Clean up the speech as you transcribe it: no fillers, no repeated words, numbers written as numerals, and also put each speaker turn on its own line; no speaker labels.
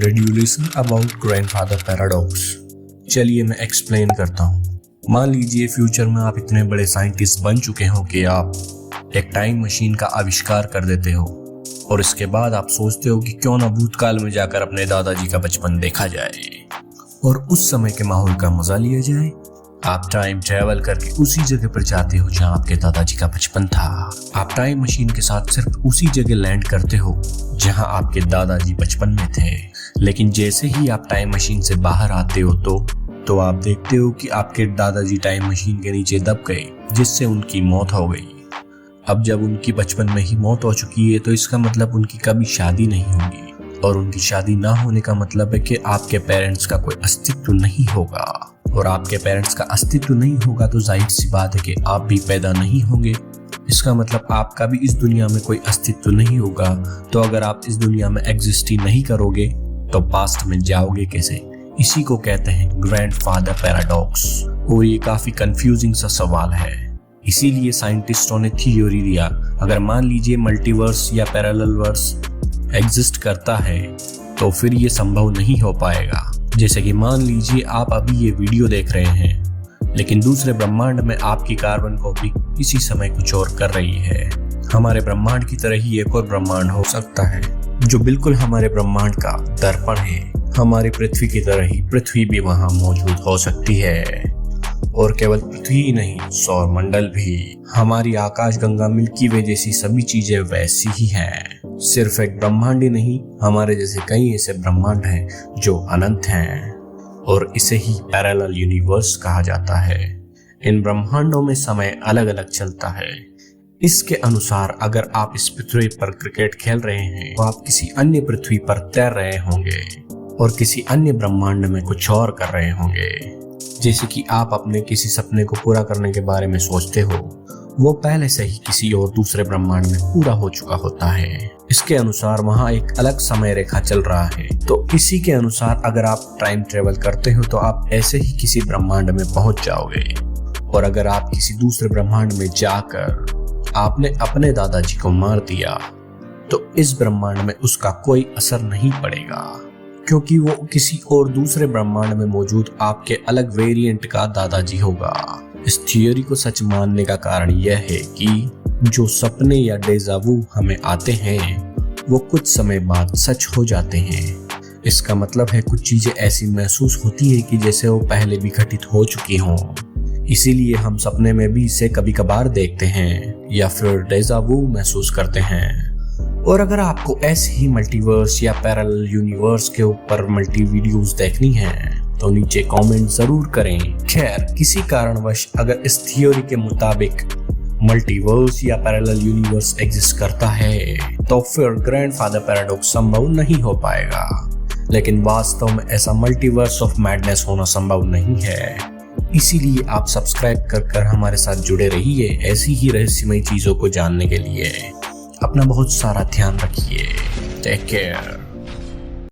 रेड्यूलेशन about grandfather paradox. चलिए मैं explain करता हूँ। मान लीजिए फ्यूचर में आप इतने बड़े साइंटिस्ट बन चुके हो कि आप एक टाइम मशीन का आविष्कार कर देते हो और इसके बाद आप सोचते हो कि क्यों ना भूतकाल में जाकर अपने दादाजी का बचपन देखा जाए और उस समय के माहौल का मजा लिया जाए। आप टाइम ट्रेवल करके उसी जगह पर जाते हो जहां आपके दादाजी का बचपन था। आप टाइम मशीन के साथ सिर्फ उसी जगह लैंड करते हो जहां आपके दादाजी बचपन में थे। लेकिन जैसे ही आप टाइम मशीन से बाहर आते हो तो आप देखते हो कि आपके दादाजी टाइम मशीन के नीचे दब गए, जिससे उनकी मौत हो गई। अब जब उनकी बचपन में ही मौत हो चुकी है तो इसका मतलब उनकी कभी शादी नहीं होगी और उनकी शादी ना होने का मतलब है कि आपके पेरेंट्स का कोई अस्तित्व नहीं होगा और आपके पेरेंट्स का अस्तित्व नहीं होगा तो जाहिर सी बात है कि आप भी पैदा नहीं होंगे। इसका मतलब आपका भी इस दुनिया में कोई अस्तित्व नहीं होगा। तो अगर आप इस दुनिया में एग्जिस्ट ही नहीं करोगे तो पास्ट में जाओगे कैसे? इसी को कहते हैं ग्रैंडफादर पैराडॉक्स और ये काफी कंफ्यूजिंग सा सवाल है। इसीलिए साइंटिस्टों ने थ्योरी दिया, अगर मान लीजिए मल्टीवर्स या पैरेलल वर्स एग्जिस्ट करता है तो फिर ये संभव नहीं हो पाएगा। जैसे कि मान लीजिए आप अभी ये वीडियो देख रहे हैं लेकिन दूसरे ब्रह्मांड में आपकी कार्बन कॉपी इसी समय कुछ और कर रही है। हमारे ब्रह्मांड की तरह ही एक और ब्रह्मांड हो सकता है जो बिल्कुल हमारे ब्रह्मांड का दर्पण है। हमारी पृथ्वी की तरह ही पृथ्वी भी वहां मौजूद हो सकती है और केवल पृथ्वी ही नहीं, सौर मंडल भी, हमारी आकाशगंगा, मिल्की वे जैसी सभी चीजें वैसी ही हैं। सिर्फ एक ब्रह्मांड ही नहीं, हमारे जैसे कई ऐसे ब्रह्मांड हैं जो अनंत हैं और इसे ही पैरेलल यूनिवर्स कहा जाता है। इन ब्रह्मांडों में समय अलग अलग चलता है। इसके अनुसार अगर आप इस पृथ्वी पर क्रिकेट खेल रहे हैं तो आप किसी अन्य पृथ्वी पर तैर रहे होंगे और किसी अन्य ब्रह्मांड में कुछ और कर रहे होंगे। जैसे कि आप अपने किसी सपने को पूरा करने के बारे में सोचते हो, वो पहले से ही किसी और दूसरे ब्रह्मांड में पूरा हो चुका होता है। इसके अनुसार वहाँ एक अलग समय रेखा चल रहा है। तो इसी के अनुसार अगर आप टाइम ट्रेवल करते हो तो आप ऐसे ही किसी ब्रह्मांड में पहुंच जाओगे और अगर आप किसी दूसरे ब्रह्मांड में जाकर आपने अपने दादाजी को मार दिया तो इस ब्रह्मांड में उसका कोई असर नहीं पड़ेगा क्योंकि वो किसी और दूसरे ब्रह्मांड में मौजूद आपके अलग वेरिएंट का दादाजी होगा। इस थियोरी को सच मानने का कारण यह है कि जो सपने या डेजावू हमें आते हैं वो कुछ समय बाद सच हो जाते हैं। इसका मतलब है कुछ चीजें ऐसी महसूस होती हैं कि जैसे वो पहले भी घटित हो चुकी हों। इसीलिए हम सपने में भी इसे कभी कभार देखते हैं या फिर डेजावू महसूस करते हैं। और अगर आपको ऐसे ही मल्टीवर्स या पैरेलल यूनिवर्स के ऊपर मल्टी वीडियोस देखनी है तो नीचे कमेंट जरूर करें। खैर, किसी कारणवश अगर इस थियोरी के मुताबिक मल्टीवर्स या पैरेलल यूनिवर्स एग्जिस्ट करता है तो फिर ग्रैंडफादर पैराडॉक्स संभव नहीं हो पाएगा। लेकिन वास्तव में ऐसा मल्टीवर्स ऑफ मैडनेस होना संभव नहीं है। इसीलिए आप सब्सक्राइब कर हमारे साथ जुड़े रहिए ऐसी ही रहस्यमय चीजों को जानने के लिए। अपना बहुत सारा ध्यान रखिए। Take care.